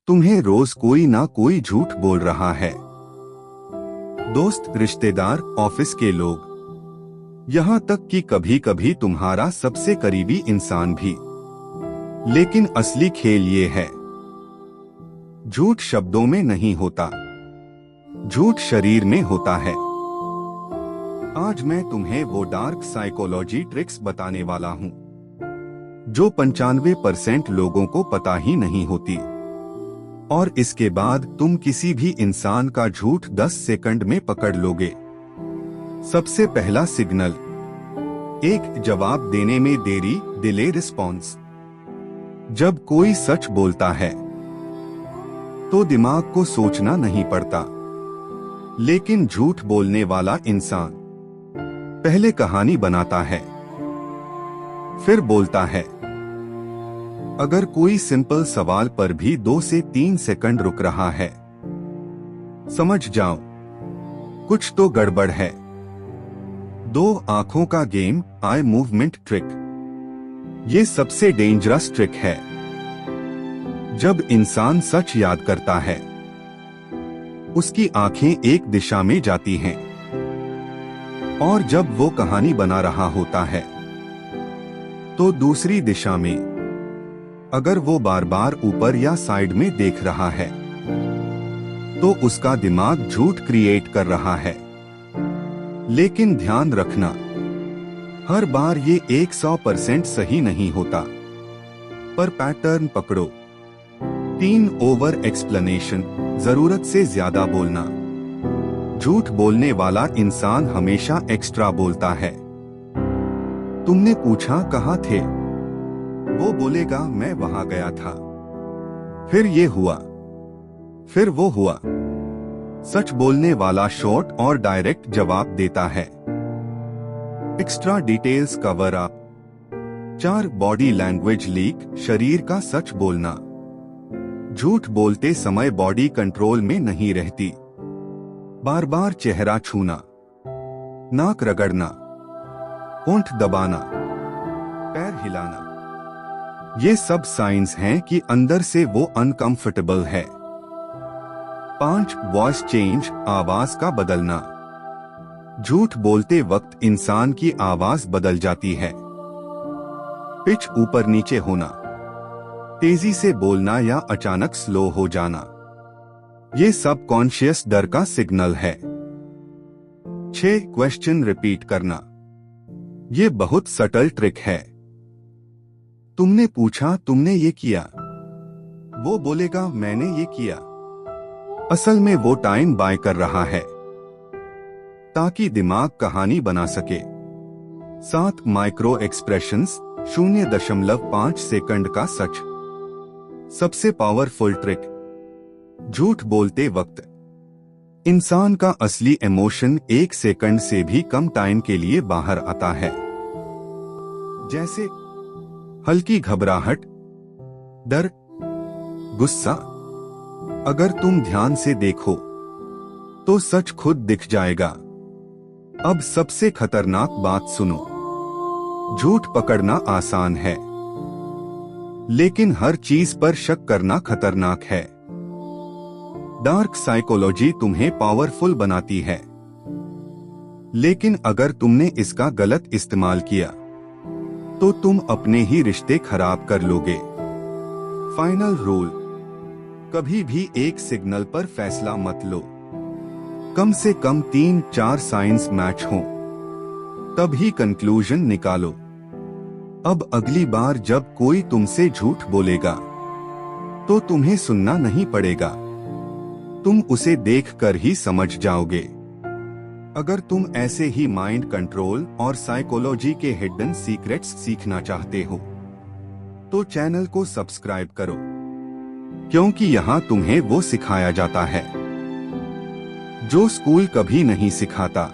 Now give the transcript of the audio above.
तुम्हें रोज कोई ना कोई झूठ बोल रहा है। दोस्त, रिश्तेदार, ऑफिस के लोग, यहाँ तक कि कभी कभी तुम्हारा सबसे करीबी इंसान भी। लेकिन असली खेल ये है, झूठ शब्दों में नहीं होता, झूठ शरीर में होता है। आज मैं तुम्हें वो डार्क साइकोलॉजी ट्रिक्स बताने वाला हूँ जो 95% लोगों को पता ही नहीं होती, और इसके बाद तुम किसी भी इंसान का झूठ 10 सेकंड में पकड़ लोगे। सबसे पहला सिग्नल, एक जवाब देने में देरी, डिले रिस्पॉन्स। जब कोई सच बोलता है तो दिमाग को सोचना नहीं पड़ता, लेकिन झूठ बोलने वाला इंसान पहले कहानी बनाता है, फिर बोलता है। अगर कोई सिंपल सवाल पर भी 2 से 3 सेकंड रुक रहा है, समझ जाओ कुछ तो गड़बड़ है। 2 आंखों का गेम, आई मूवमेंट ट्रिक। ये सबसे डेंजरस ट्रिक है। जब इंसान सच याद करता है, उसकी आंखें एक दिशा में जाती हैं, और जब वो कहानी बना रहा होता है तो दूसरी दिशा में। अगर वो बार बार ऊपर या साइड में देख रहा है तो उसका दिमाग झूठ क्रिएट कर रहा है। लेकिन ध्यान रखना, हर बार ये 100% सही नहीं होता, पर पैटर्न पकड़ो। 3 ओवर एक्सप्लेनेशन, जरूरत से ज्यादा बोलना। झूठ बोलने वाला इंसान हमेशा एक्स्ट्रा बोलता है। तुमने पूछा कहाँ थे, वो बोलेगा मैं वहां गया था, फिर ये हुआ, फिर वो हुआ। सच बोलने वाला शॉर्ट और डायरेक्ट जवाब देता है। Extra details cover up. 4 body language leak, शरीर का सच बोलना। झूठ बोलते समय बॉडी कंट्रोल में नहीं रहती। बार बार चेहरा छूना, नाक रगड़ना, होंठ दबाना, पैर हिलाना, ये सब साइंस हैं कि अंदर से वो अनकंफर्टेबल है। 5 वॉइस चेंज, आवाज का बदलना। झूठ बोलते वक्त इंसान की आवाज बदल जाती है। पिच ऊपर नीचे होना, तेजी से बोलना या अचानक स्लो हो जाना, ये सब कॉन्शियस डर का सिग्नल है। 6 क्वेश्चन रिपीट करना। ये बहुत सटल ट्रिक है। तुमने पूछा, तुमने ये किया, वो बोलेगा मैंने ये किया। असल में वो टाइम बाय कर रहा है ताकि दिमाग कहानी बना सके। 7 माइक्रो एक्सप्रेशंस, 0.5 सेकंड का सच। सबसे पावरफुल ट्रिक, झूठ बोलते वक्त इंसान का असली इमोशन 1 सेकंड से भी कम टाइम के लिए बाहर आता है। जैसे हल्की घबराहट, डर, गुस्सा। अगर तुम ध्यान से देखो तो सच खुद दिख जाएगा। अब सबसे खतरनाक बात सुनो। झूठ पकड़ना आसान है, लेकिन हर चीज पर शक करना खतरनाक है। डार्क साइकोलॉजी तुम्हें पावरफुल बनाती है, लेकिन अगर तुमने इसका गलत इस्तेमाल किया तो तुम अपने ही रिश्ते खराब कर लोगे। फाइनल रूल, कभी भी एक सिग्नल पर फैसला मत लो। कम से कम 3-4 साइंस मैच हों, तभी कंक्लूजन निकालो। अब अगली बार जब कोई तुमसे झूठ बोलेगा तो तुम्हें सुनना नहीं पड़ेगा, तुम उसे देखकर ही समझ जाओगे। अगर तुम ऐसे ही माइंड कंट्रोल और साइकोलॉजी के हिडन सीक्रेट्स सीखना चाहते हो तो चैनल को सब्सक्राइब करो, क्योंकि यहाँ तुम्हें वो सिखाया जाता है जो स्कूल कभी नहीं सिखाता।